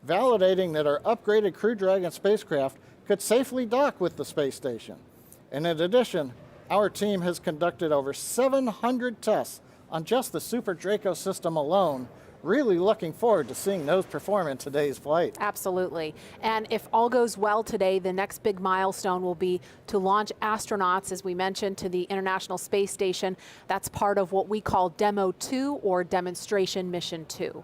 validating that our upgraded Crew Dragon spacecraft could safely dock with the space station. And in addition, our team has conducted over 700 tests on just the Super Draco system alone. Really looking forward to seeing those perform in today's flight. Absolutely. And if all goes well today, the next big milestone will be to launch astronauts, as we mentioned, to the International Space Station. That's part of what we call Demo 2 or Demonstration Mission 2.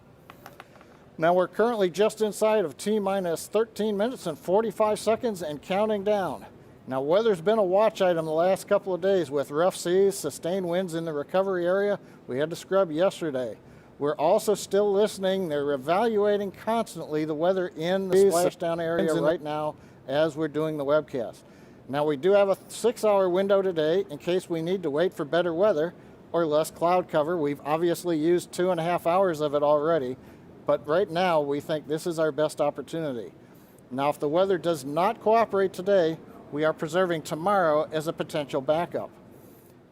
Now we're currently just inside of T-minus 13 minutes and 45 seconds and counting down. Now weather's been a watch item the last couple of days with rough seas, sustained winds in the recovery area. We had to scrub yesterday. We're also still listening. They're evaluating constantly the weather in the splashdown area right now as we're doing the webcast. Now we do have a 6-hour window today in case we need to wait for better weather or less cloud cover. We've obviously used 2.5 hours of it already, but right now we think this is our best opportunity. Now if the weather does not cooperate today, we are preserving tomorrow as a potential backup.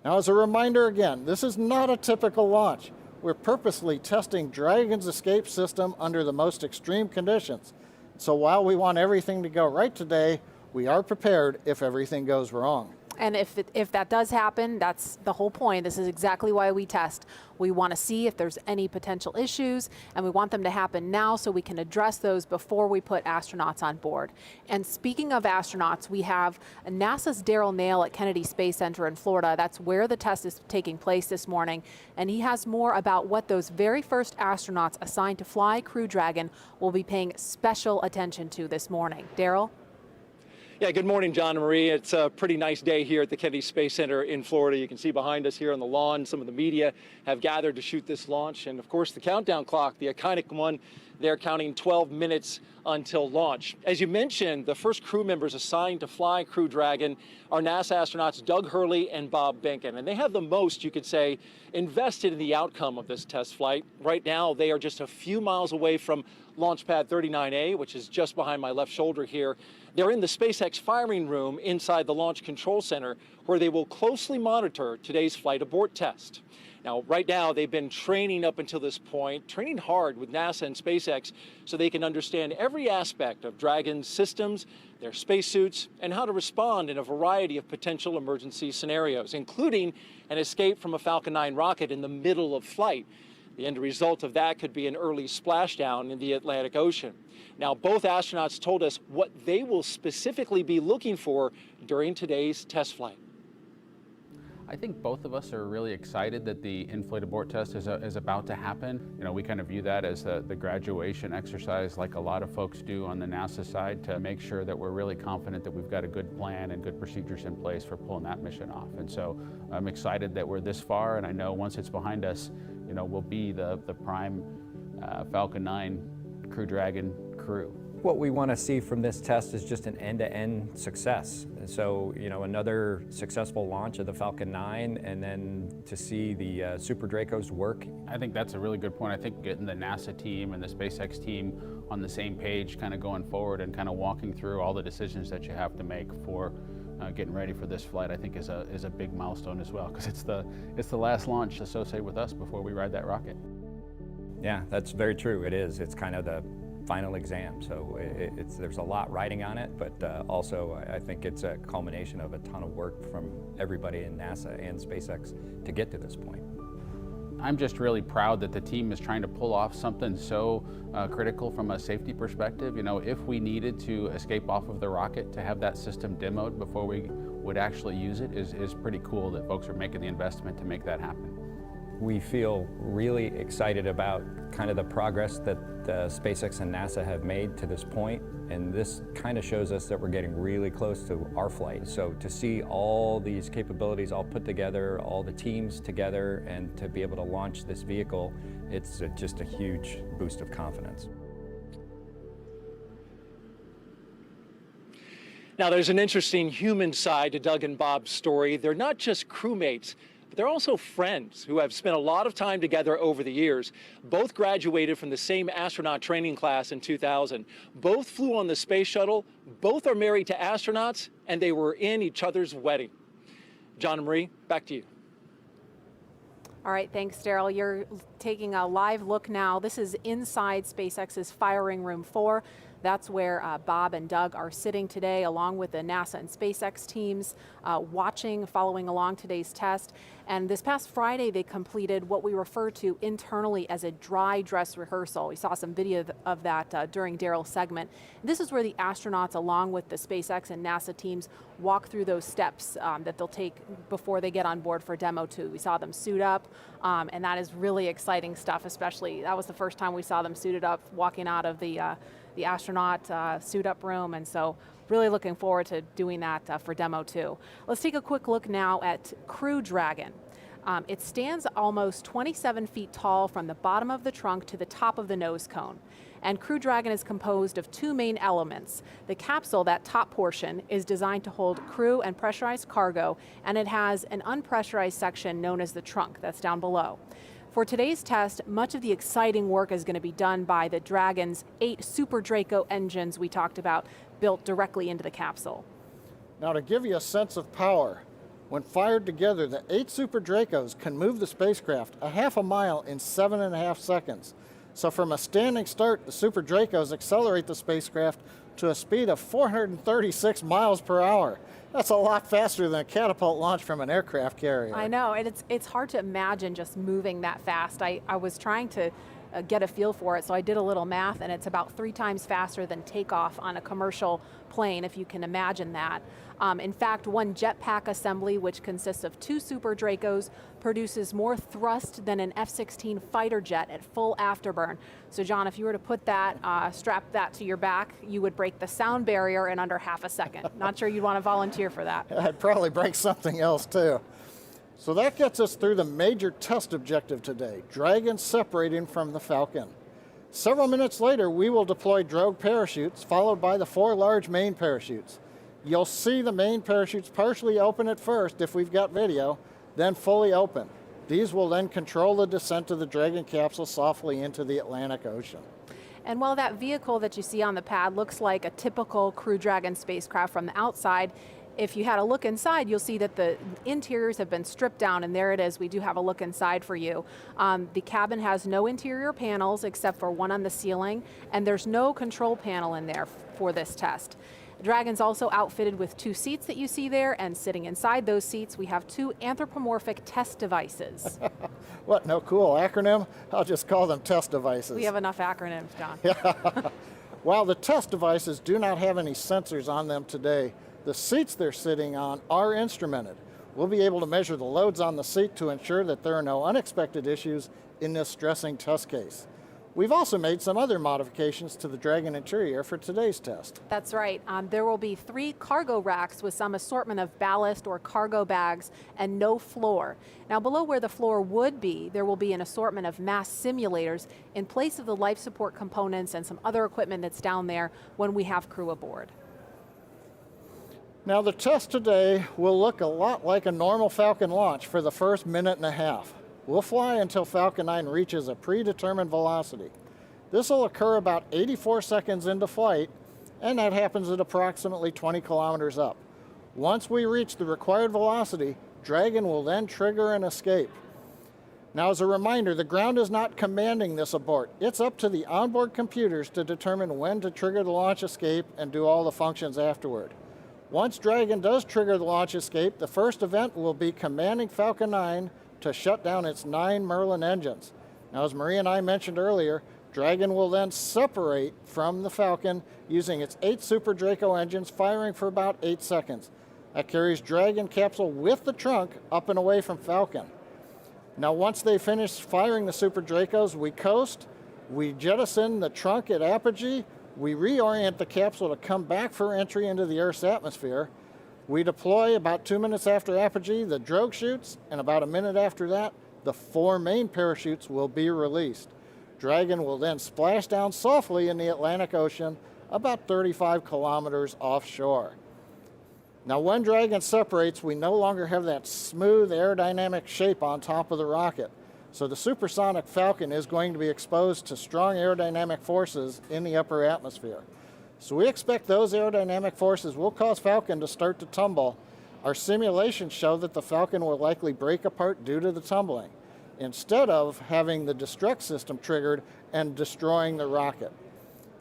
Now as a reminder again, this is not a typical launch. We're purposely testing Dragon's escape system under the most extreme conditions. So while we want everything to go right today, we are prepared if everything goes wrong. And if that does happen, that's the whole point. This is exactly why we test. We want to see if there's any potential issues, and we want them to happen now so we can address those before we put astronauts on board. And speaking of astronauts, we have NASA's Darrell Nail at Kennedy Space Center in Florida. That's where the test is taking place this morning. And he has more about what those very first astronauts assigned to fly Crew Dragon will be paying special attention to this morning. Darrell? Yeah, good morning, John and Marie. It's a pretty nice day here at the Kennedy Space Center in Florida. You can see behind us here on the lawn, some of the media have gathered to shoot this launch. And of course, the countdown clock, the iconic one, they're counting 12 minutes until launch. As you mentioned, the first crew members assigned to fly Crew Dragon are NASA astronauts Doug Hurley and Bob Behnken. And they have the most, you could say, invested in the outcome of this test flight. Right now, they are just a few miles away from Launch Pad 39A, which is just behind my left shoulder here. They're in the SpaceX firing room inside the Launch Control Center, where they will closely monitor today's flight abort test. Now, right now, they've been training up until this point, training hard with NASA and SpaceX so they can understand every aspect of Dragon's systems, their spacesuits, and how to respond in a variety of potential emergency scenarios, including an escape from a Falcon 9 rocket in the middle of flight. The end result of that could be an early splashdown in the Atlantic Ocean. Now, both astronauts told us what they will specifically be looking for during today's test flight. I think both of us are really excited that the in-flight abort test is about to happen. You know, we kind of view that as the graduation exercise like a lot of folks do on the NASA side to make sure that we're really confident that we've got a good plan and good procedures in place for pulling that mission off. And so I'm excited that we're this far, and I know once it's behind us, you know, we'll be the prime Falcon 9 Crew Dragon crew. What we want to see from this test is just an end-to-end success. So, you know, another successful launch of the Falcon 9, and then to see the Super Dracos work. I think that's a really good point. I think getting the NASA team and the SpaceX team on the same page kind of going forward and kind of walking through all the decisions that you have to make for getting ready for this flight, I think is a big milestone as well, because it's the last launch associated with us before we ride that rocket. Yeah, that's very true. It is. It's kind of the final exam, so there's a lot riding on it, but also I think it's a culmination of a ton of work from everybody in NASA and SpaceX to get to this point. I'm just really proud that the team is trying to pull off something so critical from a safety perspective. You know, if we needed to escape off of the rocket, to have that system demoed before we would actually use it is pretty cool that folks are making the investment to make that happen. We feel really excited about kind of the progress that SpaceX and NASA have made to this point, and this kind of shows us that we're getting really close to our flight. So to see all these capabilities all put together, all the teams together, and to be able to launch this vehicle, it's just a huge boost of confidence. Now, there's an interesting human side to Doug and Bob's story. They're not just crewmates, but they're also friends who have spent a lot of time together over the years. Both graduated from the same astronaut training class in 2000. Both flew on the space shuttle. Both are married to astronauts, and they were in each other's wedding. John and Marie, back to you. All right, thanks, Darrell. You're taking a live look now. This is inside SpaceX's firing room 4. That's where Bob and Doug are sitting today, along with the NASA and SpaceX teams, following along today's test. And this past Friday, they completed what we refer to internally as a dry dress rehearsal. We saw some video of that during Daryl's segment. This is where the astronauts, along with the SpaceX and NASA teams, walk through those steps that they'll take before they get on board for Demo 2. We saw them suit up, and that is really exciting stuff, especially that was the first time we saw them suited up walking out of the astronaut suit-up room, and so really looking forward to doing that for Demo 2. Let's take a quick look now at Crew Dragon. It stands almost 27 feet tall from the bottom of the trunk to the top of the nose cone. And Crew Dragon is composed of 2 main elements. The capsule, that top portion, is designed to hold crew and pressurized cargo, and it has an unpressurized section known as the trunk that's down below. For today's test, much of the exciting work is going to be done by the Dragon's 8 Super Draco engines we talked about, built directly into the capsule. Now, to give you a sense of power, when fired together, the 8 Super Dracos can move the spacecraft a half a mile in 7.5 seconds. So from a standing start, the Super Dracos accelerate the spacecraft to a speed of 436 miles per hour. That's a lot faster than a catapult launch from an aircraft carrier. I know, and it's hard to imagine just moving that fast. I was trying to get a feel for it, so I did a little math, and it's about 3 times faster than takeoff on a commercial plane, if you can imagine that. In fact, one jetpack assembly, which consists of 2 Super Dracos, produces more thrust than an F-16 fighter jet at full afterburn. So John, if you were to put that, strap that to your back, you would break the sound barrier in under half a second. Not sure you'd want to volunteer for that. I'd probably break something else too. So that gets us through the major test objective today, Dragon separating from the Falcon. Several minutes later, we will deploy drogue parachutes, followed by the 4 large main parachutes. You'll see the main parachutes partially open at first if we've got video, then fully open. These will then control the descent of the Dragon capsule softly into the Atlantic Ocean. And while that vehicle that you see on the pad looks like a typical Crew Dragon spacecraft from the outside, if you had a look inside, you'll see that the interiors have been stripped down, and there it is. We do have a look inside for you. The cabin has no interior panels except for one on the ceiling, and there's no control panel in there for this test. Dragon's also outfitted with 2 seats that you see there, and sitting inside those seats, we have 2 anthropomorphic test devices. What, no cool acronym? I'll just call them test devices. We have enough acronyms, John. While the test devices do not have any sensors on them today, the seats they're sitting on are instrumented. We'll be able to measure the loads on the seat to ensure that there are no unexpected issues in this stressing test case. We've also made some other modifications to the Dragon interior for today's test. That's right. There will be 3 cargo racks with some assortment of ballast or cargo bags and no floor. Now, below where the floor would be, there will be an assortment of mass simulators in place of the life support components and some other equipment that's down there when we have crew aboard. Now, the test today will look a lot like a normal Falcon launch for the first minute and a half. We'll fly until Falcon 9 reaches a predetermined velocity. This will occur about 84 seconds into flight, and that happens at approximately 20 kilometers up. Once we reach the required velocity, Dragon will then trigger an escape. Now, as a reminder, the ground is not commanding this abort. It's up to the onboard computers to determine when to trigger the launch escape and do all the functions afterward. Once Dragon does trigger the launch escape, the first event will be commanding Falcon 9 to shut down its 9 Merlin engines. Now, as Marie and I mentioned earlier, Dragon will then separate from the Falcon using its 8 Super Draco engines, firing for about 8 seconds. That carries Dragon capsule with the trunk up and away from Falcon. Now, once they finish firing the Super Dracos, we coast, we jettison the trunk at apogee, we reorient the capsule to come back for entry into the Earth's atmosphere. We deploy about 2 minutes after apogee the drogue chutes, and about a minute after that, the 4 main parachutes will be released. Dragon will then splash down softly in the Atlantic Ocean about 35 kilometers offshore. Now, when Dragon separates, we no longer have that smooth aerodynamic shape on top of the rocket. So the supersonic Falcon is going to be exposed to strong aerodynamic forces in the upper atmosphere. So we expect those aerodynamic forces will cause Falcon to start to tumble. Our simulations show that the Falcon will likely break apart due to the tumbling. instead of having the destruct system triggered and destroying the rocket.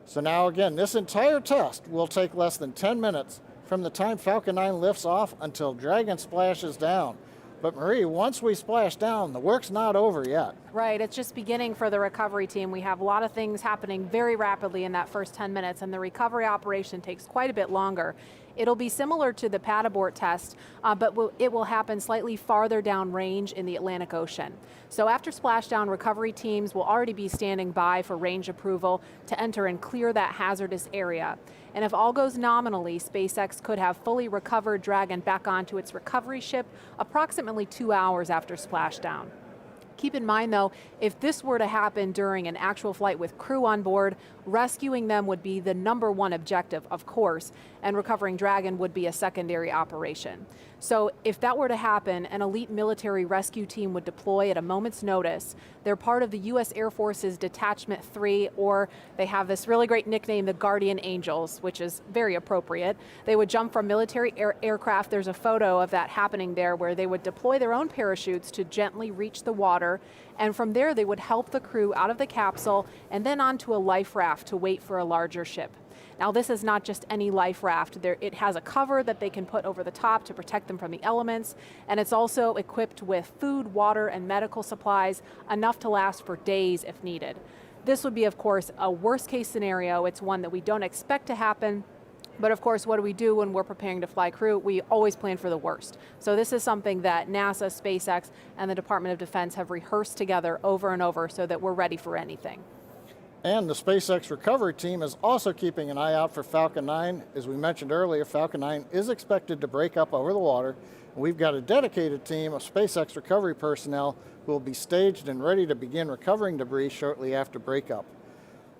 So now again, this entire test will take less than 10 minutes from the time Falcon 9 lifts off until Dragon splashes down. But Marie, once we splash down, the work's not over yet. Right, it's just beginning for the recovery team. We have a lot of things happening very rapidly in that first 10 minutes, and the recovery operation takes quite a bit longer. It'll be similar to the pad abort test, but it will happen slightly farther down range in the Atlantic Ocean. So after splashdown, recovery teams will already be standing by for range approval to enter and clear that hazardous area. And if all goes nominally, SpaceX could have fully recovered Dragon back onto its recovery ship approximately 2 hours after splashdown. Keep in mind though, if this were to happen during an actual flight with crew on board, rescuing them would be the #1 objective, of course, and recovering Dragon would be a secondary operation. So if that were to happen, an elite military rescue team would deploy at a moment's notice. They're part of the U.S. Air Force's Detachment 3, or they have this really great nickname, the Guardian Angels, which is very appropriate. They would jump from military aircraft. There's a photo of that happening there where they would deploy their own parachutes to gently reach the water, and from there they would help the crew out of the capsule and then onto a life raft to wait for a larger ship. Now this is not just any life raft. It has a cover that they can put over the top to protect them from the elements, and it's also equipped with food, water, and medical supplies, enough to last for days if needed. This would be, of course, a worst case scenario. It's one that we don't expect to happen, but of course, what do we do when we're preparing to fly crew? We always plan for the worst. So this is something that NASA, SpaceX, and the Department of Defense have rehearsed together over and over so that we're ready for anything. And the SpaceX recovery team is also keeping an eye out for Falcon 9. As we mentioned earlier, Falcon 9 is expected to break up over the water. And we've got a dedicated team of SpaceX recovery personnel who will be staged and ready to begin recovering debris shortly after breakup.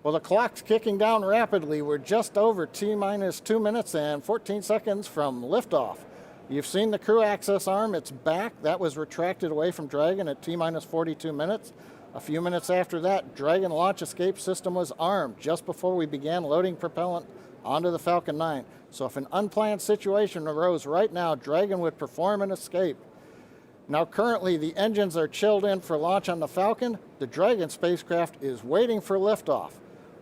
Well, the clock's kicking down rapidly. We're just over T-minus 2 minutes and 14 seconds from liftoff. You've seen the crew access arm. It's back. That was retracted away from Dragon at T-minus 42 minutes. A few minutes after that, Dragon launch escape system was armed just before we began loading propellant onto the Falcon 9. So if an unplanned situation arose right now, Dragon would perform an escape. Now currently the engines are chilled in for launch on the Falcon. The Dragon spacecraft is waiting for liftoff.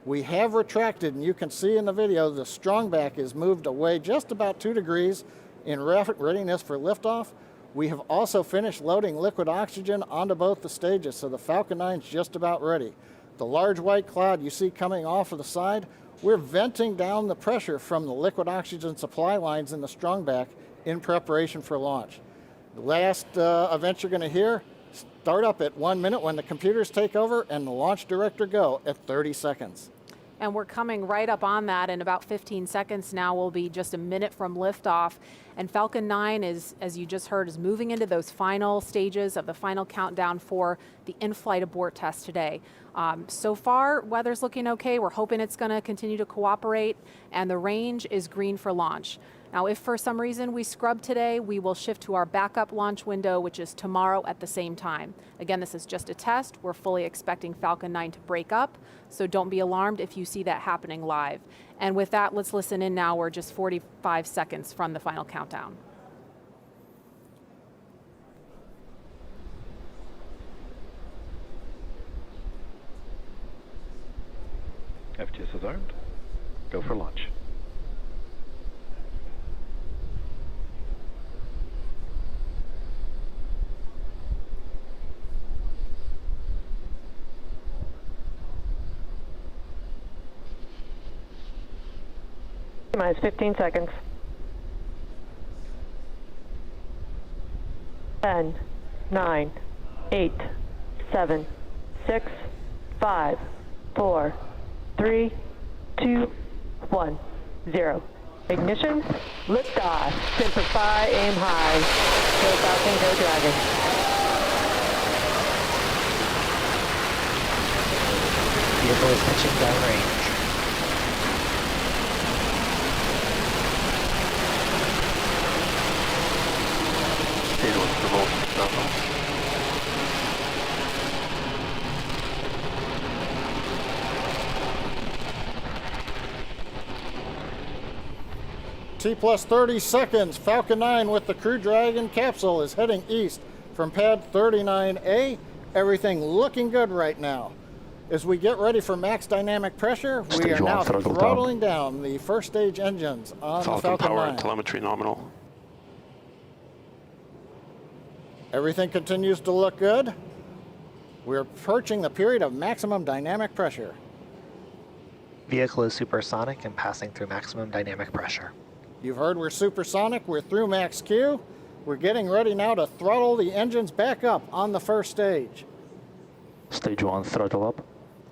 We have retracted, and you can see in the video the strongback is moved away just about 2 degrees in readiness for liftoff. We have also finished loading liquid oxygen onto both the stages, so the Falcon 9 is just about ready. The large white cloud you see coming off of the side, we're venting down the pressure from the liquid oxygen supply lines in the strongback in preparation for launch. The last event you're going to hear, start up at 1 minute when the computers take over, and the launch director go at 30 seconds. And we're coming right up on that in about 15 seconds now. We'll be just a minute from liftoff. And Falcon 9 is, as you just heard, is moving into those final stages of the final countdown for the in-flight abort test today. So far, weather's looking okay. We're hoping it's going to continue to cooperate, and the range is green for launch. Now, if for some reason we scrub today, we will shift to our backup launch window, which is tomorrow at the same time. Again, this is just a test. We're fully expecting Falcon 9 to break up, so don't be alarmed if you see that happening live. And with that, let's listen in now. We're just 45 seconds from the final countdown. FTS is armed. Go for launch. Minus 15 seconds. 10, 9, 8, 7, 6, 5, 4, 3, 2, 1, 0. Ignition, liftoff. Simplify, aim high. Go Falcon, go Dragon. Vehicle is touching downrange. T plus 30 seconds. Falcon 9 with the Crew Dragon capsule is heading east from pad 39A Everything looking good right now. As we get ready for max dynamic pressure, we Stage are one, now throttle throttling down the first stage engines on the Falcon Falcon power 9. and telemetry nominal. Everything continues to look good. We're approaching the period of maximum dynamic pressure. Vehicle is supersonic and passing through maximum dynamic pressure. You've heard we're supersonic, we're through max Q. We're getting ready now to throttle the engines back up on the first stage. Stage 1, throttle up.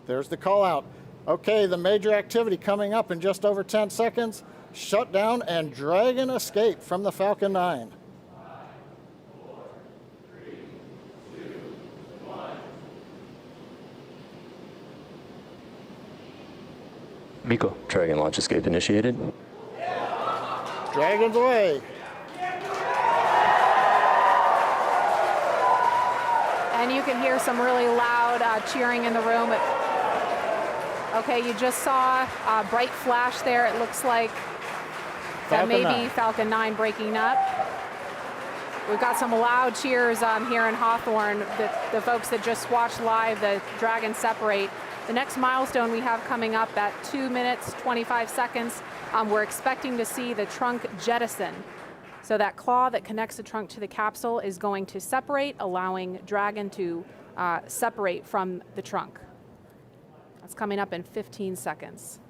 There's the call out. Okay, the major activity coming up in just over 10 seconds. Shutdown and Dragon escape from the Falcon 9. Miko. Dragon launch escape initiated. Dragon's away. And you can hear some really loud cheering in the room. Okay, you just saw a bright flash there. It looks like that may be Falcon 9 breaking up. We've got some loud cheers here in Hawthorne, the folks that just watched live the Dragon separate. The next milestone we have coming up at 2 minutes, 25 seconds, we're expecting to see the trunk jettison. So that claw that connects the trunk to the capsule is going to separate, allowing Dragon to separate from the trunk. That's coming up in 15 seconds.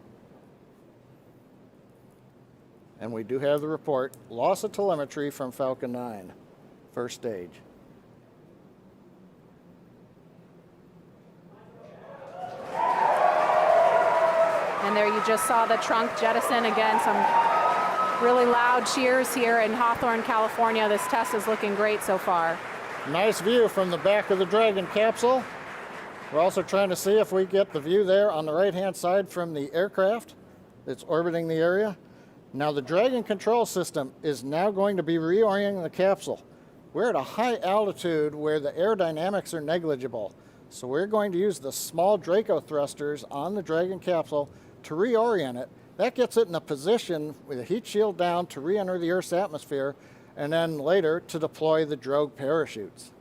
And we do have the report. Loss of telemetry from Falcon 9, first stage. And there you just saw the trunk jettison. Again, some really loud cheers here in Hawthorne, California. This test is looking great so far. Nice view from the back of the Dragon capsule. We're also trying to see if we get the view there on the right-hand side from the aircraft that's orbiting the area. Now the Dragon control system is now going to be reorienting the capsule. We're at a high altitude where the aerodynamics are negligible. So we're going to use the small Draco thrusters on the Dragon capsule to reorient it. That gets it in a position with a heat shield down to re-enter the Earth's atmosphere, and then later to deploy the drogue parachutes.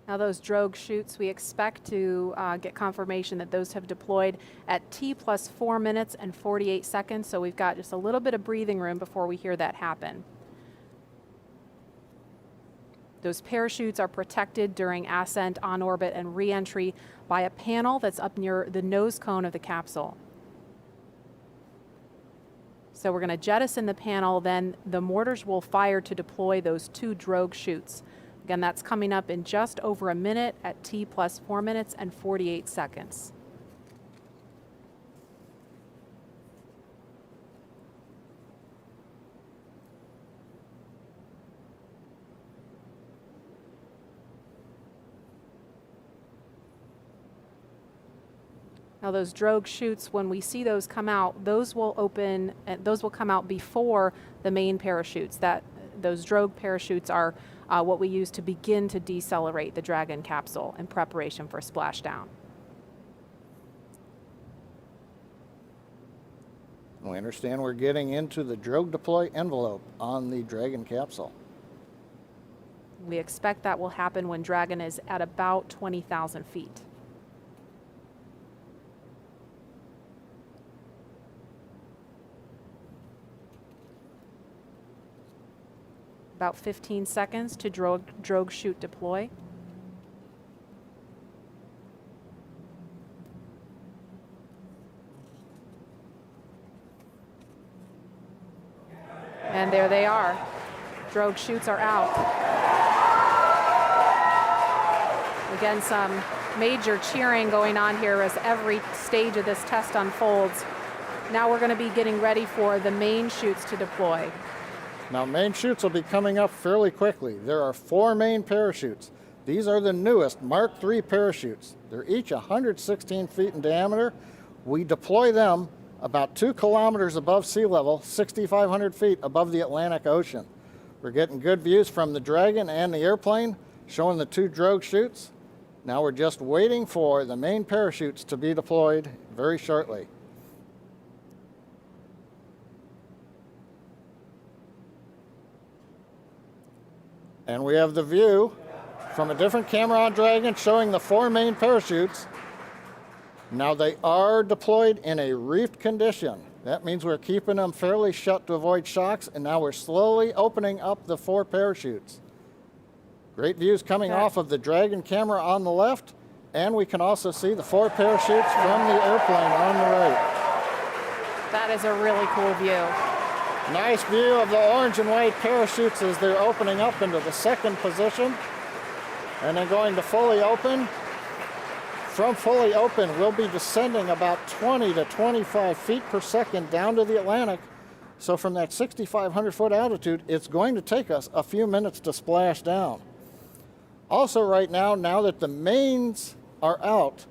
Now those drogue chutes, we expect to get confirmation that those have deployed at T plus 4 minutes and 48 seconds. So we've got just a little bit of breathing room before we hear that happen. Those parachutes are protected during ascent, on orbit, and re-entry by a panel that's up near the nose cone of the capsule. So we're going to jettison the panel, then the mortars will fire to deploy those 2 drogue chutes. Again, that's coming up in just over a minute at T plus 4 minutes and 48 seconds. Now those drogue chutes, when we see those come out, those will open, those will come out before the main parachutes. Those drogue parachutes are what we use to begin to decelerate the Dragon capsule in preparation for splashdown. We understand we're getting into the drogue deploy envelope on the Dragon capsule. We expect that will happen when Dragon is at about 20,000 feet. About 15 seconds to drogue chute deploy. And there they are. Drogue chutes are out. Again, some major cheering going on here as every stage of this test unfolds. Now we're going to be getting ready for the main chutes to deploy. Now, main chutes will be coming up fairly quickly. There are 4 main parachutes. These are the newest Mark III parachutes. They're each 116 feet in diameter. We deploy them about 2 kilometers above sea level, 6,500 feet above the Atlantic Ocean. We're getting good views from the Dragon and the airplane, showing the 2 drogue chutes. Now we're just waiting for the main parachutes to be deployed very shortly. And we have the view from a different camera on Dragon showing the 4 main parachutes. Now they are deployed in a reefed condition. That means we're keeping them fairly shut to avoid shocks, and now we're slowly opening up the 4 parachutes. Great views coming off of the Dragon camera on the left, and we can also see the 4 parachutes from the airplane on the right. That is a really cool view. Nice view of the orange and white parachutes as they're opening up into the second position, and then going to fully open. From fully open, we'll be descending about 20 to 25 feet per second down to the Atlantic. So from that 6,500 foot altitude, it's going to take us a few minutes to splash down. Also right now that the mains are out,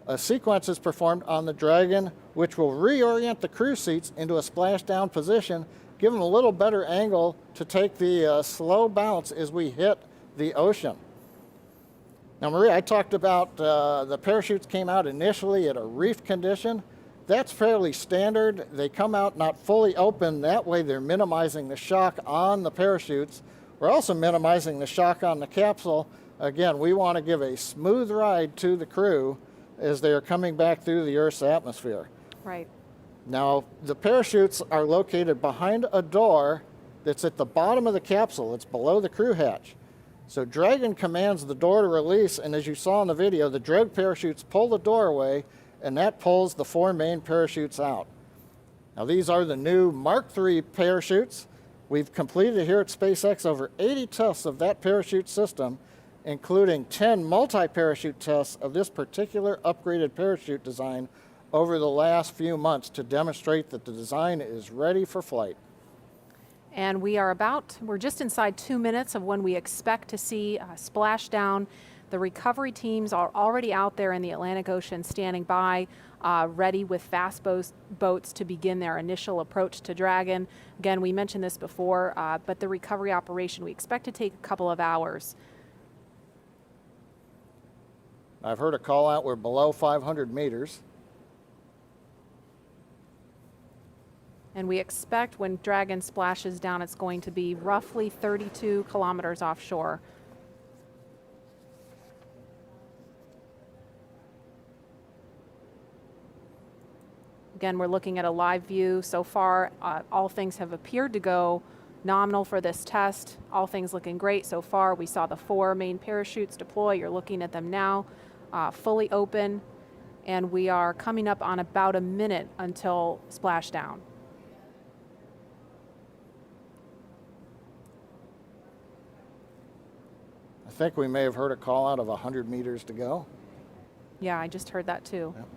a sequence is performed on the Dragon, which will reorient the crew seats into a splashdown position, give them a little better angle to take the slow bounce as we hit the ocean. Now, Maria, I talked about the parachutes came out initially at a reef condition. That's fairly standard. They come out not fully open. That way they're minimizing the shock on the parachutes. We're also minimizing the shock on the capsule. Again, we want to give a smooth ride to the crew as they are coming back through the Earth's atmosphere. Right. Now, the parachutes are located behind a door that's at the bottom of the capsule. It's below the crew hatch. So Dragon commands the door to release, and as you saw in the video, the drogue parachutes pull the door away, and that pulls the 4 main parachutes out. Now, these are the new Mark III parachutes. We've completed here at SpaceX over 80 tests of that parachute system, including 10 multi-parachute tests of this particular upgraded parachute design over the last few months to demonstrate that the design is ready for flight. And we're just inside 2 minutes of when we expect to see splashdown. The recovery teams are already out there in the Atlantic Ocean standing by, ready with fast boats to begin their initial approach to Dragon. Again, we mentioned this before, but the recovery operation we expect to take a couple of hours. I've heard a call out, we're below 500 meters. And we expect when Dragon splashes down, it's going to be roughly 32 kilometers offshore. Again, we're looking at a live view. So far, all things have appeared to go nominal for this test. All things looking great so far. We saw the 4 main parachutes deploy. You're looking at them now, fully open. And we are coming up on about a minute until splashdown. I think we may have heard a call out of 100 meters to go. Yeah, I just heard that too. Yep.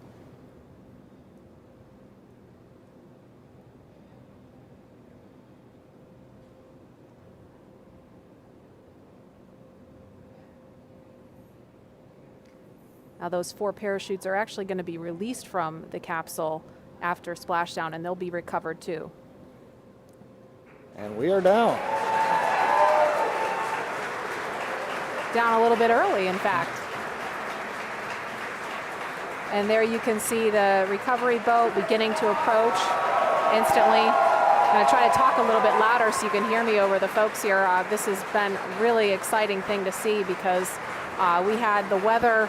Now those 4 parachutes are actually going to be released from the capsule after splashdown, and they'll be recovered too. And we are down. Down a little bit early, in fact. And there you can see the recovery boat beginning to approach instantly. I'm going to try to talk a little bit louder so you can hear me over the folks here. This has been a really exciting thing to see because we had the weather.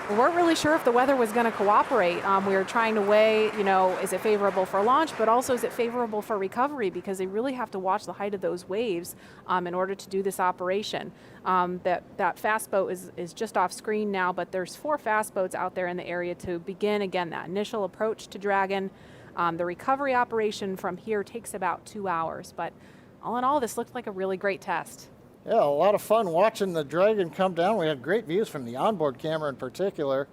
We weren't really sure if the weather was going to cooperate. We were trying to weigh, is it favorable for launch, but also is it favorable for recovery, because they really have to watch the height of those waves in order to do this operation. That fast boat is just off screen now, but there's 4 fast boats out there in the area to begin, again, that initial approach to Dragon. The recovery operation from here takes about 2 hours, but all in all, this looked like a really great test. Yeah, a lot of fun watching the Dragon come down. We had great views from the onboard camera in particular.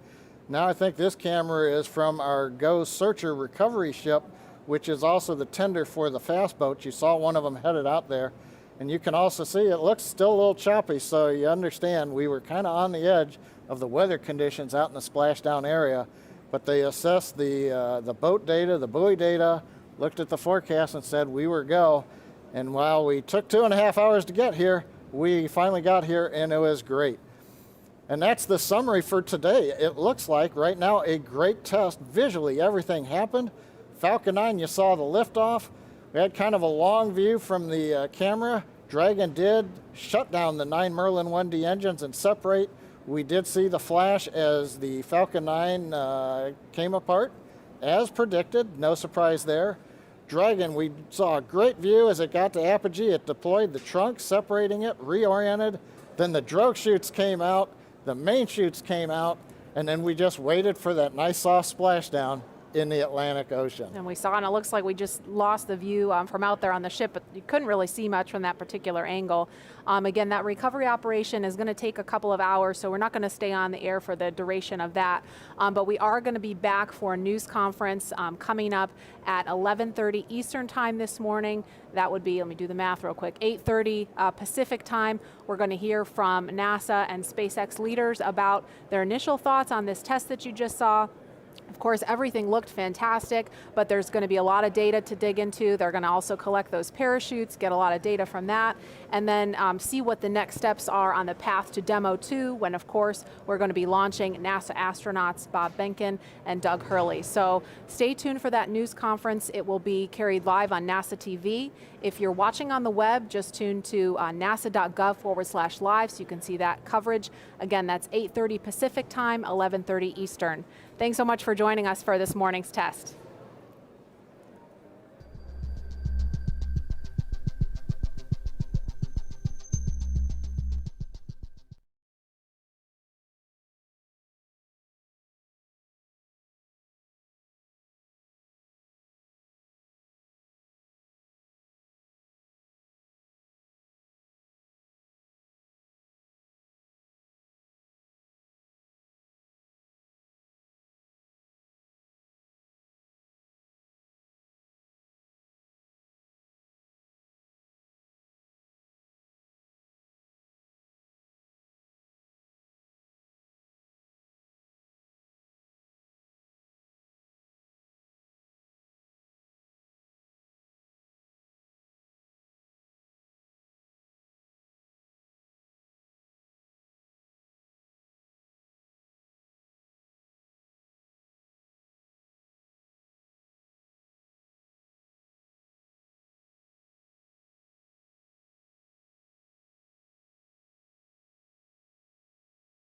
Now I think this camera is from our Go Searcher recovery ship, which is also the tender for the fast boats. You saw one of them headed out there. And you can also see it looks still a little choppy, so you understand we were kind of on the edge of the weather conditions out in the splashdown area. But they assessed the boat data, the buoy data, looked at the forecast and said we were go. And while we took 2.5 hours to get here, we finally got here and it was great. And that's the summary for today. It looks like right now a great test. Visually, everything happened. Falcon 9, you saw the liftoff. We had kind of a long view from the camera. Dragon did shut down the 9 Merlin 1D engines and separate. We did see the flash as the Falcon 9 came apart, as predicted. No surprise there. Dragon, we saw a great view as it got to apogee. It deployed the trunk, separating it, reoriented. Then the drogue chutes came out, the main chutes came out, and then we just waited for that nice soft splashdown in the Atlantic Ocean. And we saw, and it looks like we just lost the view from out there on the ship, but you couldn't really see much from that particular angle. Again, that recovery operation is going to take a couple of hours, so we're not going to stay on the air for the duration of that. But we are going to be back for a news conference coming up at 11:30 Eastern time this morning. That would be, let me do the math real quick, 8:30 Pacific time. We're going to hear from NASA and SpaceX leaders about their initial thoughts on this test that you just saw. Of course, everything looked fantastic, but there's going to be a lot of data to dig into. They're going to also collect those parachutes, get a lot of data from that, and then see what the next steps are on the path to Demo 2, when, of course, we're going to be launching NASA astronauts Bob Behnken and Doug Hurley. So stay tuned for that news conference. It will be carried live on NASA TV. If you're watching on the web, just tune to nasa.gov/live so you can see that coverage. Again, that's 8:30 Pacific time, 11:30 Eastern. Thanks so much for joining us for this morning's test.